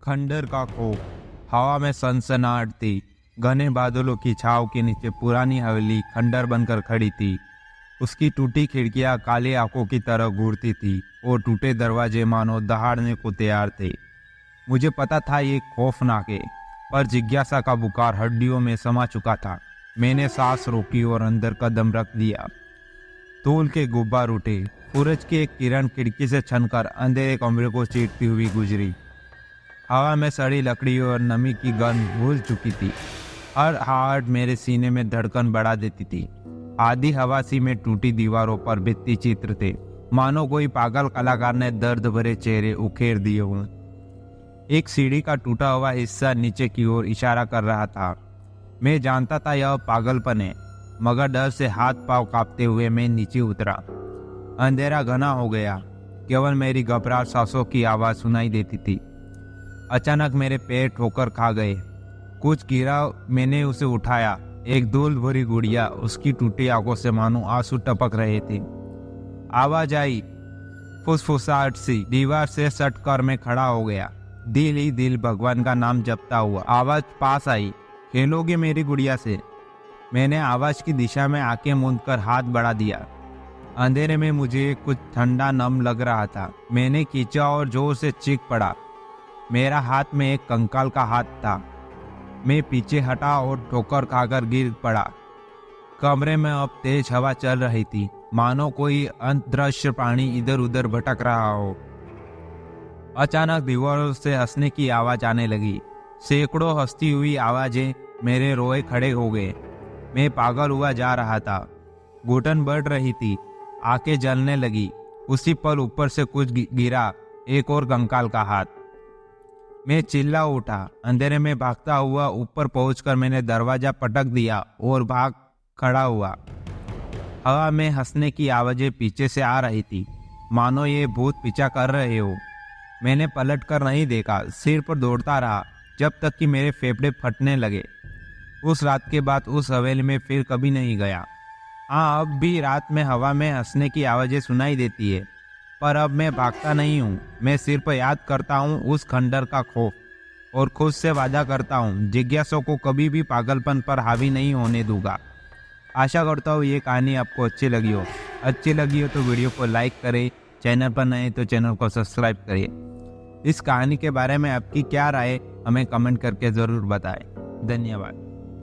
खंडर का खौफ। हवा में सनसनाहट थी। घने बादलों की छाव के नीचे पुरानी हवेली खंडर बनकर खड़ी थी। उसकी टूटी खिड़कियां काली आंखों की तरह घूरती थी और टूटे दरवाजे मानो दहाड़ने को तैयार थे। मुझे पता था ये खौफनाक है, पर जिज्ञासा का बुखार हड्डियों में समा चुका था। मैंने सांस रोकी और अंदर कदम रख दिया। धूल के गुब्बार उठे। सूरज की एक किरण खिड़की से छनकर अंधेरे कमरे को चीरती हुई गुजरी। हवा में सड़ी लकड़ी और नमी की गंध घुल चुकी थी। हर आहट मेरे सीने में धड़कन बढ़ा देती थी। आधी हवासी में टूटी दीवारों पर भित्ति चित्र थे, मानो कोई पागल कलाकार ने दर्द भरे चेहरे उखेड़ दिए हों। एक सीढ़ी का टूटा हुआ हिस्सा नीचे की ओर इशारा कर रहा था। मैं जानता था यह पागलपन है, मगर डर से हाथ पांव कांपते हुए मैं नीचे उतरा। अंधेरा घना हो गया। केवल मेरी घबराहट सांसों की आवाज सुनाई देती थी। अचानक मेरे पैर ठोकर खा गए। कुछ गिरा, मैंने उसे उठाया। एक धूल भरी गुड़िया, उसकी टूटी आंखों से मानो आंसू टपक रहे थे। आवाज आई, फुसफुसाहट सी। दीवार से सटकर मैं खड़ा हो गया, दिल ही दिल भगवान का नाम जपता हुआ। आवाज पास आई, खेलोगे मेरी गुड़िया से? मैंने आवाज की दिशा में आंखें मूंदकर हाथ बढ़ा दिया। अंधेरे में मुझे कुछ ठंडा नम लग रहा था। मैंने खींचा और जोर से चीख पड़ा। मेरा हाथ में एक कंकाल का हाथ था। मैं पीछे हटा और ठोकर खाकर गिर पड़ा। कमरे में अब तेज हवा चल रही थी, मानो कोई अदृश्य प्राणी इधर उधर भटक रहा हो। अचानक दीवारों से हंसने की आवाज आने लगी। सैकड़ों हंसती हुई आवाजें। मेरे रोए खड़े हो गए। मैं पागल हुआ जा रहा था। घुटन बढ़ रही थी, आंखें जलने लगी। उसी पल ऊपर से कुछ गिरा, एक और कंकाल का हाथ। मैं चिल्ला उठा। अंधेरे में भागता हुआ ऊपर पहुंचकर मैंने दरवाजा पटक दिया और भाग खड़ा हुआ। हवा में हंसने की आवाजें पीछे से आ रही थी, मानो ये भूत पीछा कर रहे हो। मैंने पलट कर नहीं देखा, सिर पर दौड़ता रहा जब तक कि मेरे फेफड़े फटने लगे। उस रात के बाद उस हवेली में फिर कभी नहीं गया। हाँ, अब भी रात में हवा में हंसने की आवाजें सुनाई देती है, पर अब मैं भागता नहीं हूँ। मैं सिर्फ याद करता हूँ उस खंडर का खौफ, और खुद से वादा करता हूँ जिज्ञासा को कभी भी पागलपन पर हावी नहीं होने दूंगा। आशा करता हूँ ये कहानी आपको अच्छी लगी हो। अच्छी लगी हो तो वीडियो को लाइक करें, चैनल पर नए तो चैनल को सब्सक्राइब करिए। इस कहानी के बारे में आपकी क्या राय हमें कमेंट करके ज़रूर बताएं। धन्यवाद।